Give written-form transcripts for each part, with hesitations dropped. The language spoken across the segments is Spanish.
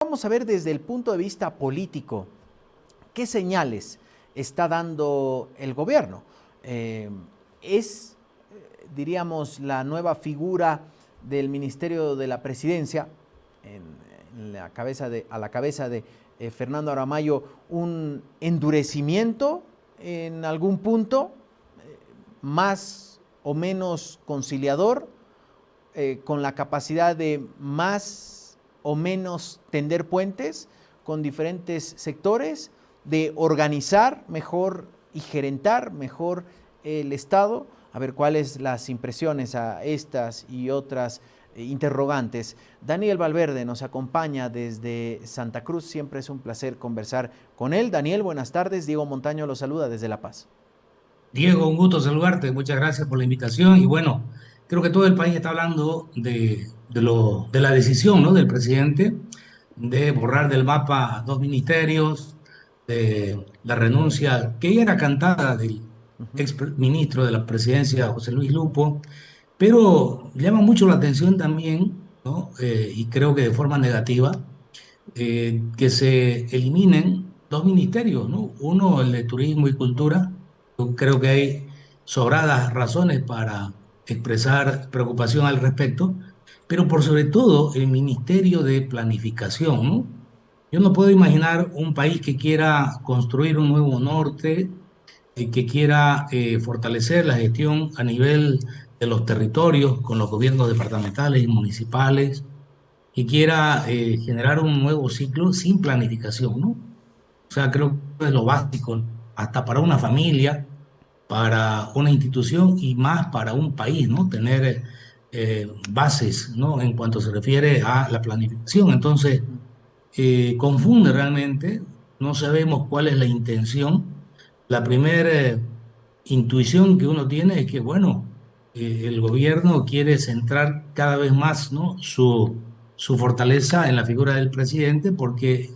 Vamos a ver desde el punto de vista político, ¿qué señales está dando el gobierno? Es, diríamos, la nueva figura del Ministerio de la Presidencia, a la cabeza de Fernando Aramayo, un endurecimiento en algún punto, más o menos conciliador, con la capacidad de más o menos tender puentes con diferentes sectores, de organizar mejor y gerentar mejor el Estado. A ver cuáles las impresiones a estas y otras interrogantes. Daniel Valverde nos acompaña desde Santa Cruz, siempre es un placer conversar con él. Daniel, buenas tardes. Diego Montaño lo saluda desde La Paz. Diego, un gusto saludarte, muchas gracias por la invitación y bueno, creo que todo el país está hablando de la decisión, ¿no?, del presidente de borrar del mapa dos ministerios, de la renuncia que ya era cantada del ex ministro de la presidencia, José Luis Lupo, pero llama mucho la atención también, ¿no? Y creo que de forma negativa, que se eliminen dos ministerios, ¿no? Uno, el de Turismo y Cultura. Yo creo que hay sobradas razones para expresar preocupación al respecto, pero por sobre todo el Ministerio de Planificación, ¿no? Yo no puedo imaginar un país que quiera construir un nuevo norte, que quiera fortalecer la gestión a nivel de los territorios con los gobiernos departamentales y municipales, que quiera generar un nuevo ciclo sin planificación, ¿no? O sea, creo que es lo básico, hasta para una familia, para una institución y más para un país, ¿no? Tener bases, ¿no?, en cuanto se refiere a la planificación. Entonces, confunde realmente, no sabemos cuál es la intención. La primera intuición que uno tiene es que, bueno, el gobierno quiere centrar cada vez más, ¿no?, su fortaleza en la figura del presidente, porque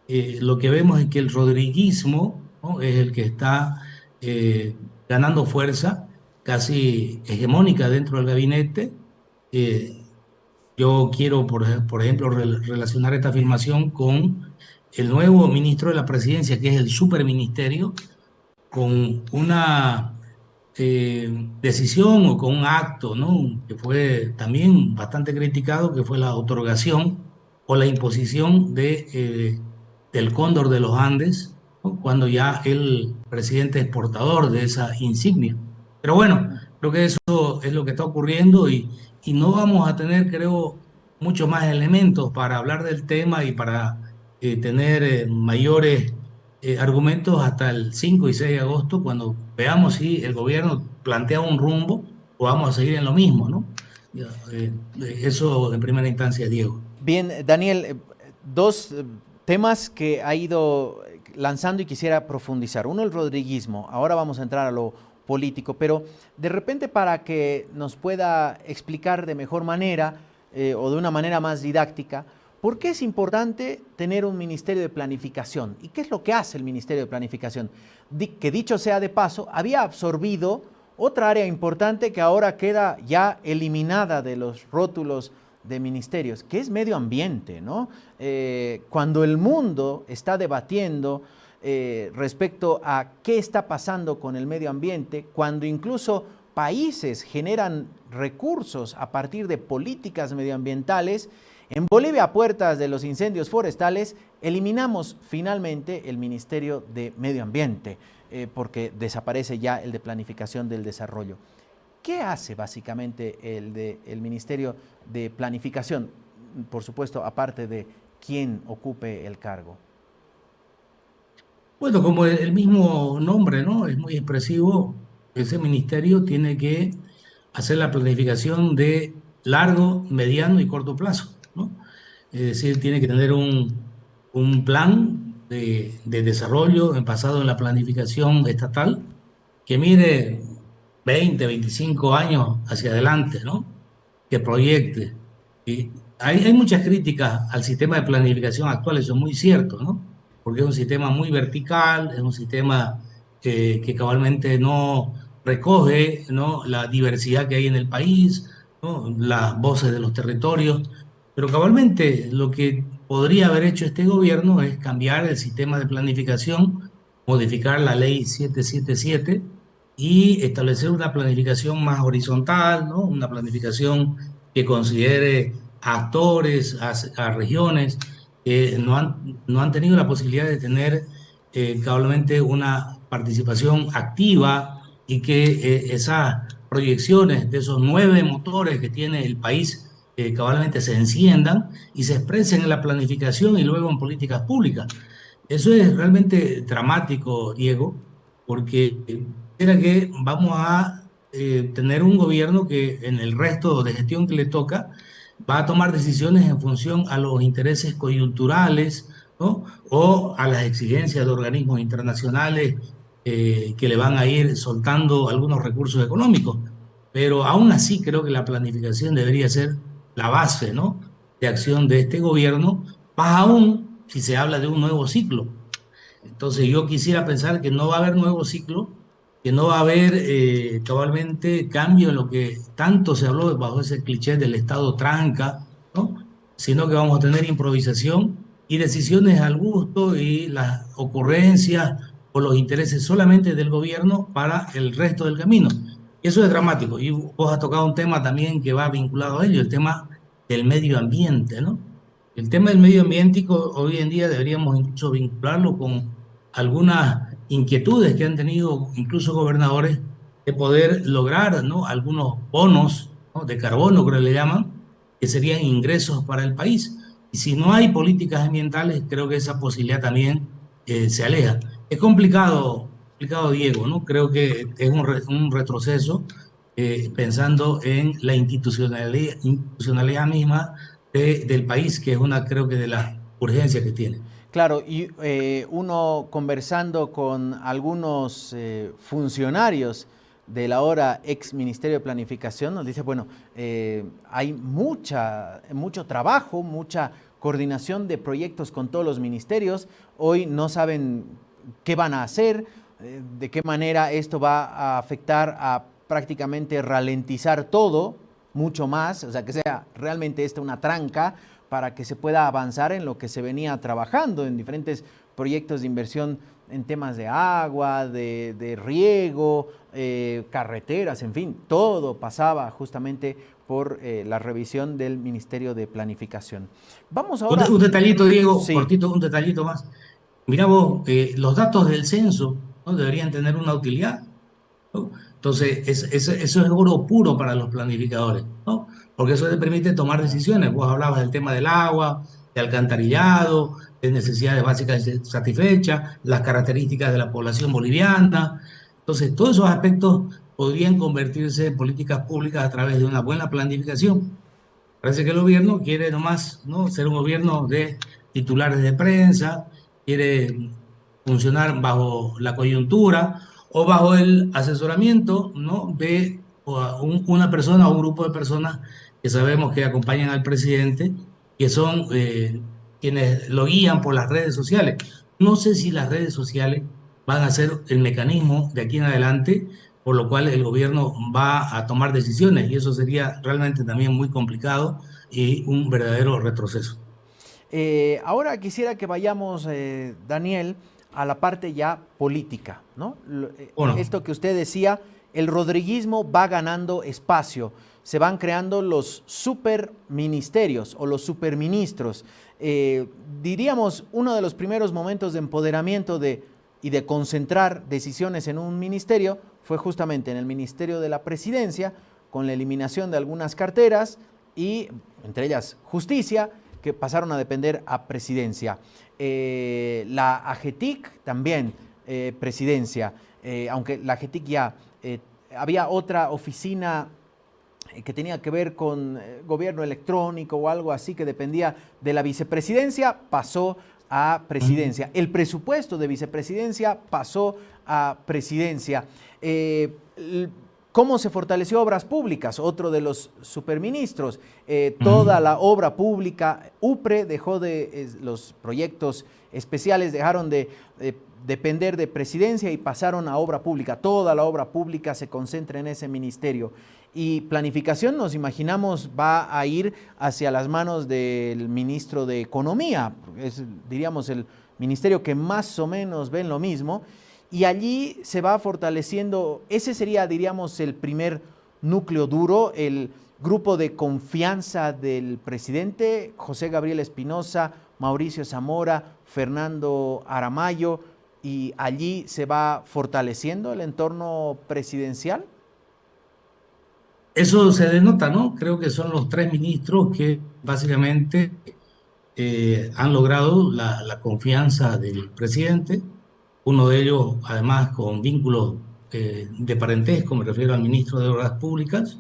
lo que vemos es que el rodriguismo, ¿no?, es el que está ganando fuerza casi hegemónica dentro del gabinete. Eh, yo quiero, por ejemplo, relacionar esta afirmación con el nuevo ministro de la presidencia, que es el superministerio, con una decisión o con un acto, ¿no?, que fue también bastante criticado, que fue la otorgación o la imposición del Cóndor de los Andes, ¿no?, cuando ya el presidente es portador de esa insignia. Pero bueno, creo que eso es lo que está ocurriendo y no vamos a tener, creo, muchos más elementos para hablar del tema y para tener mayores argumentos hasta el 5 y 6 de agosto, cuando veamos si el gobierno plantea un rumbo o vamos a seguir en lo mismo, ¿no? Ya, eso en primera instancia, Diego. Bien, Daniel, dos temas que ha ido lanzando y quisiera profundizar. Uno, el rodriguismo. Ahora vamos a entrar a lo político, pero de repente para que nos pueda explicar de mejor manera o de una manera más didáctica, ¿por qué es importante tener un ministerio de planificación? ¿Y qué es lo que hace el ministerio de planificación? Que dicho sea de paso, había absorbido otra área importante que ahora queda ya eliminada de los rótulos de ministerios, que es medio ambiente, ¿no? Cuando el mundo está debatiendo respecto a qué está pasando con el medio ambiente, cuando incluso países generan recursos a partir de políticas medioambientales, en Bolivia, a puertas de los incendios forestales, eliminamos finalmente el Ministerio de Medio Ambiente, porque desaparece ya el de Planificación del Desarrollo. ¿Qué hace básicamente el Ministerio de Planificación? Por supuesto, aparte de quién ocupe el cargo. Bueno, como el mismo nombre, ¿no?, es muy expresivo, ese ministerio tiene que hacer la planificación de largo, mediano y corto plazo, ¿no? Es decir, tiene que tener un plan de desarrollo basado en la planificación estatal que mire 20, 25 años hacia adelante, ¿no?, que proyecte. Y hay muchas críticas al sistema de planificación actual, eso es muy cierto, ¿no? Porque es un sistema muy vertical, es un sistema que cabalmente no recoge, ¿no?, la diversidad que hay en el país, ¿no?, las voces de los territorios, pero cabalmente lo que podría haber hecho este gobierno es cambiar el sistema de planificación, modificar la ley 777 y establecer una planificación más horizontal, ¿no? Una planificación que considere a actores, a regiones que no han tenido la posibilidad de tener cabalmente una participación activa y que esas proyecciones de esos 9 motores que tiene el país cabalmente se enciendan y se expresen en la planificación y luego en políticas públicas. Eso es realmente dramático, Diego, porque era que vamos a tener un gobierno que en el resto de gestión que le toca va a tomar decisiones en función a los intereses coyunturales, ¿no? O a las exigencias de organismos internacionales que le van a ir soltando algunos recursos económicos. Pero aún así creo que la planificación debería ser la base, ¿no? De acción de este gobierno, más aún si se habla de un nuevo ciclo. Entonces yo quisiera pensar que no va a haber nuevo ciclo, que no va a haber cabalmente cambio en lo que tanto se habló bajo ese cliché del Estado tranca, ¿no? Sino que vamos a tener improvisación y decisiones al gusto y las ocurrencias o los intereses solamente del gobierno para el resto del camino. Eso es dramático. Y vos has tocado un tema también que va vinculado a ello, el tema del medio ambiente, ¿no? El tema del medio ambiente hoy en día deberíamos incluso vincularlo con algunas inquietudes que han tenido incluso gobernadores de poder lograr, ¿no? Algunos bonos, ¿no? De carbono, creo que le llaman, que serían ingresos para el país. Y si no hay políticas ambientales, creo que esa posibilidad también se aleja. Es complicado, Diego, ¿no? Creo que es un retroceso pensando en la institucionalidad misma del país, que es una, creo que, de las urgencias que tiene. Claro, y uno conversando con algunos funcionarios del ahora ex Ministerio de Planificación nos dice, bueno, hay mucho trabajo, mucha coordinación de proyectos con todos los ministerios. Hoy no saben qué van a hacer, de qué manera esto va a afectar a prácticamente ralentizar todo, mucho más, o sea, que sea realmente esta una tranca para que se pueda avanzar en lo que se venía trabajando en diferentes proyectos de inversión en temas de agua, de riego, carreteras, en fin, todo pasaba justamente por la revisión del Ministerio de Planificación. Vamos ahora, Un detallito, Diego, sí, cortito, un detallito más. Mirá vos, los datos del censo, ¿no? Deberían tener una utilidad, ¿no? Entonces, eso es oro puro para los planificadores, ¿no? Porque eso les permite tomar decisiones. Vos hablabas del tema del agua, de alcantarillado, de necesidades básicas satisfechas, las características de la población boliviana. Entonces, todos esos aspectos podrían convertirse en políticas públicas a través de una buena planificación. Parece que el gobierno quiere nomás, ¿no? Ser un gobierno de titulares de prensa, quiere funcionar bajo la coyuntura o bajo el asesoramiento, ¿no? De una persona o un grupo de personas que sabemos que acompañan al presidente, que son quienes lo guían por las redes sociales. No sé si las redes sociales van a ser el mecanismo de aquí en adelante por lo cual el gobierno va a tomar decisiones y eso sería realmente también muy complicado y un verdadero retroceso. ahora quisiera que vayamos, Daniel, a la parte ya política, ¿no? Bueno, Esto que usted decía, el rodriguismo va ganando espacio, se van creando los superministerios o los superministros. Diríamos, uno de los primeros momentos de empoderamiento y de concentrar decisiones en un ministerio fue justamente en el Ministerio de la Presidencia, con la eliminación de algunas carteras y, entre ellas, justicia, que pasaron a depender a presidencia. La AGETIC también, presidencia, aunque la AGETIC ya había otra oficina que tenía que ver con gobierno electrónico o algo así que dependía de la vicepresidencia, pasó a presidencia. El presupuesto de vicepresidencia pasó a presidencia. ¿Cómo se fortaleció obras públicas? Otro de los superministros. Toda Ujú. la obra pública, UPRE dejó de, los proyectos especiales dejaron de depender de presidencia y pasaron a obra pública. Toda la obra pública se concentra en ese ministerio. Y planificación, nos imaginamos, va a ir hacia las manos del ministro de Economía. Es, diríamos, el ministerio que más o menos ven lo mismo. Y allí se va fortaleciendo, ese sería, diríamos, el primer núcleo duro, el grupo de confianza del presidente, José Gabriel Espinosa, Mauricio Zamora, Fernando Aramayo, y allí se va fortaleciendo el entorno presidencial. Eso se denota, ¿no? Creo que son los tres ministros que básicamente han logrado la confianza del presidente. Uno de ellos, además, con vínculos de parentesco, me refiero al ministro de Obras Públicas,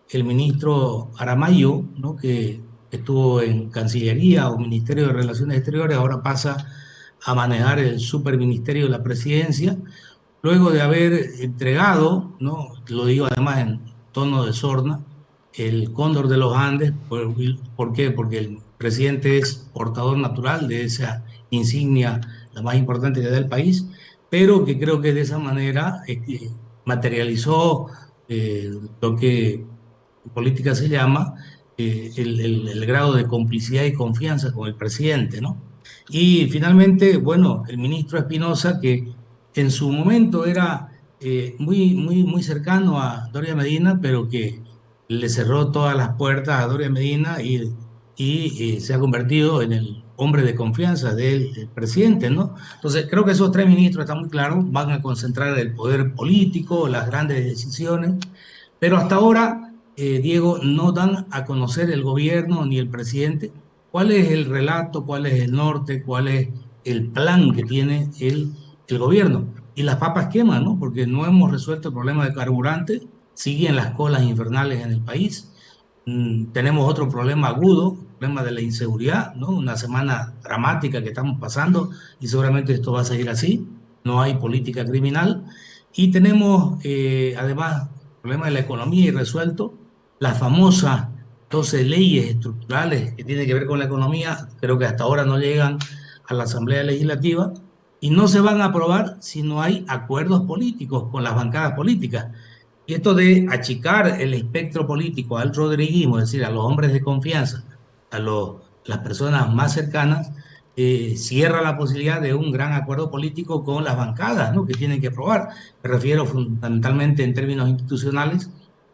el ministro Aramayo, ¿no? Que estuvo en Cancillería o Ministerio de Relaciones Exteriores, ahora pasa a manejar el superministerio de la Presidencia, luego de haber entregado, ¿no? Lo digo además en tono de sorna, el Cóndor de los Andes. ¿Por qué? Porque el presidente es portador natural de esa insignia, la más importante que da el país, pero que creo que de esa manera materializó lo que en política se llama el grado de complicidad y confianza con el presidente, ¿no? Y finalmente, bueno, el ministro Espinosa, que en su momento era muy cercano a Doria Medina, pero que le cerró todas las puertas a Doria Medina y se ha convertido en el hombre de confianza del presidente, ¿no? Entonces, creo que esos tres ministros, están muy claros, van a concentrar el poder político, las grandes decisiones, pero hasta ahora, Diego, no dan a conocer el gobierno ni el presidente cuál es el relato, cuál es el norte, cuál es el plan que tiene el gobierno. Y las papas queman, ¿no? Porque no hemos resuelto el problema de carburante, siguen las colas infernales en el país. Tenemos otro problema agudo, el problema de la inseguridad, ¿no? Una semana dramática que estamos pasando y seguramente esto va a seguir así. No hay política criminal. Y tenemos además el problema de la economía irresuelto, las famosas 12 leyes estructurales que tienen que ver con la economía, creo que hasta ahora no llegan a la Asamblea Legislativa y no se van a aprobar si no hay acuerdos políticos con las bancadas políticas. Y esto de achicar el espectro político al rodriguismo, es decir, a los hombres de confianza, las personas más cercanas, cierra la posibilidad de un gran acuerdo político con las bancadas, ¿no? Que tienen que aprobar. Me refiero fundamentalmente en términos institucionales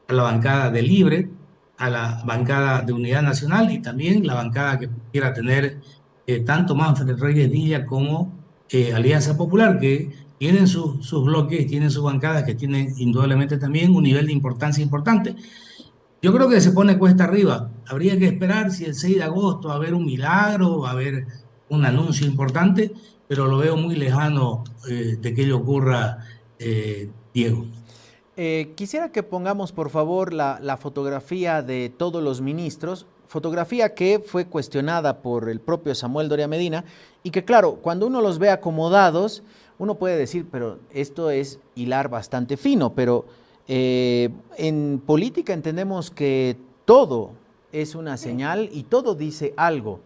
a la bancada de Libre, a la bancada de Unidad Nacional y también la bancada que quiera tener tanto Manfred Reyes Villa como Alianza Popular, que tienen sus bloques, tienen sus bancadas, que tienen indudablemente también un nivel de importancia importante. Yo creo que se pone cuesta arriba. Habría que esperar si el 6 de agosto va a haber un milagro, va a haber un anuncio importante, pero lo veo muy lejano de que ello ocurra, Diego. Quisiera que pongamos, por favor, la fotografía de todos los ministros, fotografía que fue cuestionada por el propio Samuel Doria Medina y que, claro, cuando uno los ve acomodados, uno puede decir, pero esto es hilar bastante fino, pero en política entendemos que todo es una señal y todo dice algo.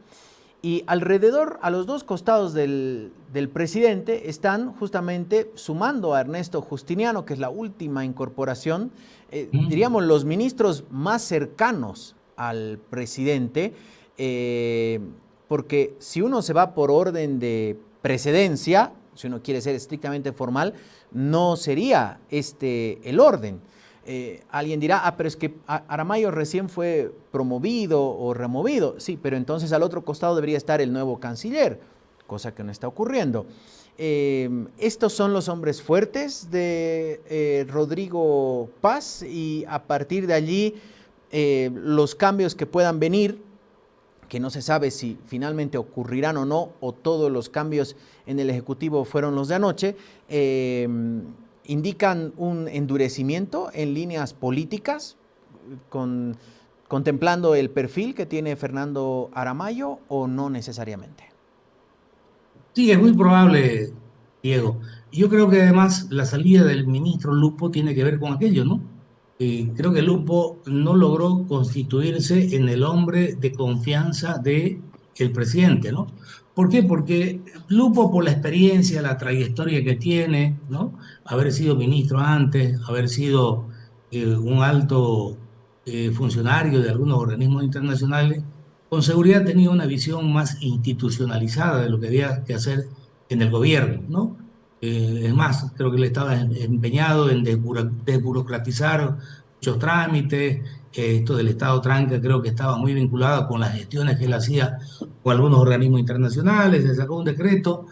Y alrededor, a los dos costados del presidente, están justamente sumando a Ernesto Justiniano, que es la última incorporación, Mm. diríamos, los ministros más cercanos al presidente, porque si uno se va por orden de precedencia, si uno quiere ser estrictamente formal, no sería este el orden. Alguien dirá, ah, pero es que Aramayo recién fue promovido o removido. Sí, pero entonces al otro costado debería estar el nuevo canciller, cosa que no está ocurriendo. Estos son los hombres fuertes de Rodrigo Paz y a partir de allí los cambios que puedan venir, que no se sabe si finalmente ocurrirán o no, o todos los cambios en el Ejecutivo fueron los de anoche, indican un endurecimiento en líneas políticas, con, contemplando el perfil que tiene Fernando Aramayo o no necesariamente. Sí, es muy probable, Diego. Y yo creo que además la salida del ministro Lupo tiene que ver con aquello, ¿no? creo que Lupo no logró constituirse en el hombre de confianza de el presidente, ¿no? ¿Por qué? Porque Lupo, por la experiencia, la trayectoria que tiene, ¿no? Haber sido ministro antes, haber sido un alto funcionario de algunos organismos internacionales, con seguridad tenía una visión más institucionalizada de lo que había que hacer en el gobierno, ¿no? Es más, creo que él estaba empeñado en desburocratizar muchos trámites. Esto del Estado Tranca creo que estaba muy vinculado con las gestiones que él hacía con algunos organismos internacionales, se sacó un decreto,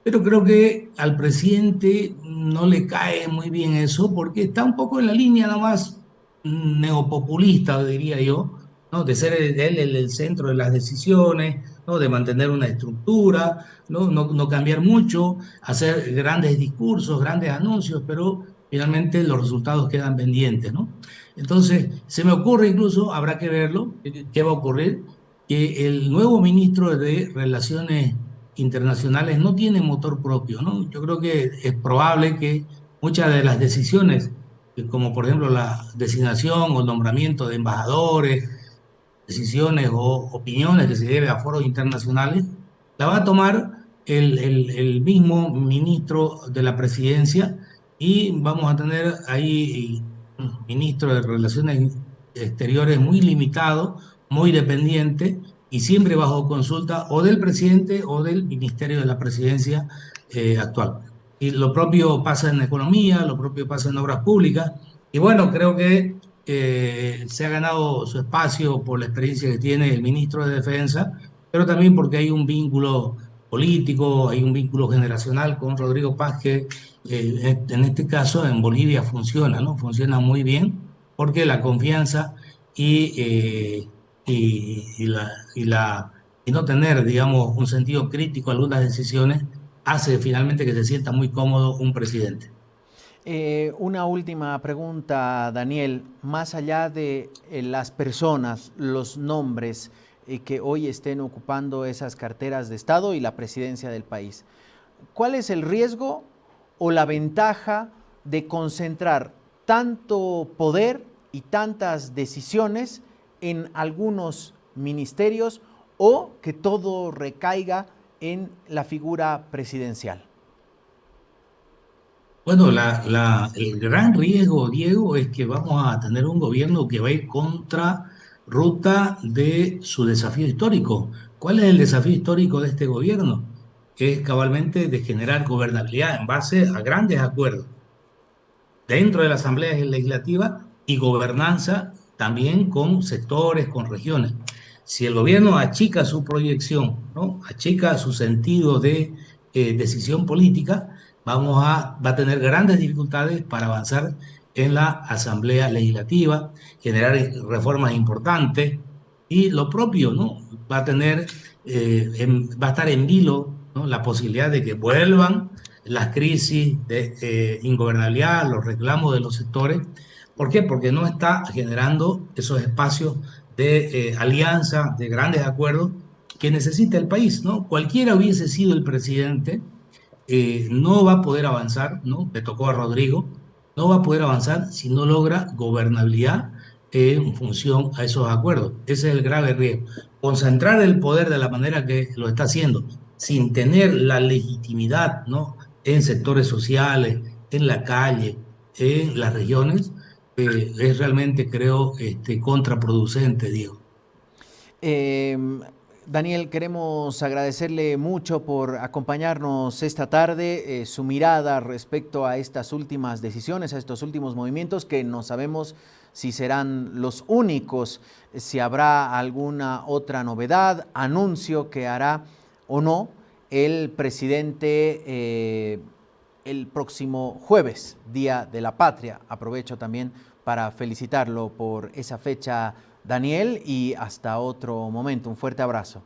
pero creo que al presidente no le cae muy bien eso porque está un poco en la línea nomás neopopulista, diría yo, ¿no? De ser él el centro de las decisiones, ¿no? De mantener una estructura, ¿no? No cambiar mucho, hacer grandes discursos, grandes anuncios, pero finalmente los resultados quedan pendientes, ¿no? Entonces, se me ocurre incluso, habrá que verlo, qué va a ocurrir, que el nuevo ministro de Relaciones internacionales no tienen motor propio, ¿no? Yo creo que es probable que muchas de las decisiones, como por ejemplo la designación o nombramiento de embajadores, decisiones o opiniones que se debe a foros internacionales, la va a tomar el mismo ministro de la presidencia y vamos a tener ahí un ministro de Relaciones Exteriores muy limitado, muy dependiente y siempre bajo consulta o del presidente o del ministerio de la presidencia actual. Y lo propio pasa en economía, lo propio pasa en obras públicas. Y bueno, creo que se ha ganado su espacio por la experiencia que tiene el ministro de Defensa, pero también porque hay un vínculo político, hay un vínculo generacional con Rodrigo Paz que en este caso en Bolivia funciona, ¿no? Funciona muy bien porque la confianza y, y no tener, digamos, un sentido crítico a algunas decisiones hace finalmente que se sienta muy cómodo un presidente. Una última pregunta, Daniel. Más allá de las personas, los nombres que hoy estén ocupando esas carteras de Estado y la presidencia del país, ¿cuál es el riesgo o la ventaja de concentrar tanto poder y tantas decisiones en algunos ministerios o que todo recaiga en la figura presidencial? Bueno, el gran riesgo, Diego, es que vamos a tener un gobierno que va a ir contra ruta de su desafío histórico. ¿Cuál es el desafío histórico de este gobierno? Es cabalmente de generar gobernabilidad en base a grandes acuerdos dentro de la Asamblea Legislativa y gobernanza también con sectores, con regiones. Si el gobierno achica su proyección, ¿no? Achica su sentido de decisión política, va a tener grandes dificultades para avanzar en la Asamblea Legislativa, generar reformas importantes y lo propio, ¿no? Va a tener, va a estar en vilo, ¿no? La posibilidad de que vuelvan las crisis de ingobernabilidad, los reclamos de los sectores. ¿Por qué? Porque no está generando esos espacios de alianza, de grandes acuerdos que necesita el país, ¿no? Cualquiera hubiese sido el presidente, no va a poder avanzar, ¿no? Le tocó a Rodrigo, no va a poder avanzar si no logra gobernabilidad en función a esos acuerdos. Ese es el grave riesgo. Concentrar el poder de la manera que lo está haciendo, sin tener la legitimidad, ¿no? En sectores sociales, en la calle, en las regiones, es realmente, creo, contraproducente, Diego. Eh, Daniel, queremos agradecerle mucho por acompañarnos esta tarde, su mirada respecto a estas últimas decisiones, a estos últimos movimientos que no sabemos si serán los únicos, si habrá alguna otra novedad, anuncio que hará o no el presidente el próximo jueves, Día de la Patria. Aprovecho también para felicitarlo por esa fecha, Daniel, y hasta otro momento. Un fuerte abrazo.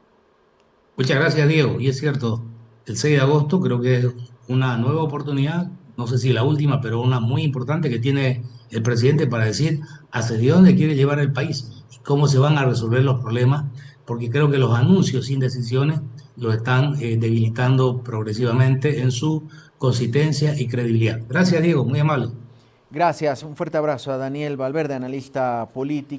Muchas gracias, Diego. Y es cierto, el 6 de agosto creo que es una nueva oportunidad, no sé si la última, pero una muy importante que tiene el presidente para decir hacia dónde quiere llevar el país y cómo se van a resolver los problemas, porque creo que los anuncios sin decisiones lo están debilitando progresivamente en su consistencia y credibilidad. Gracias, Diego, muy amable. Gracias, un fuerte abrazo a Daniel Valverde, analista político.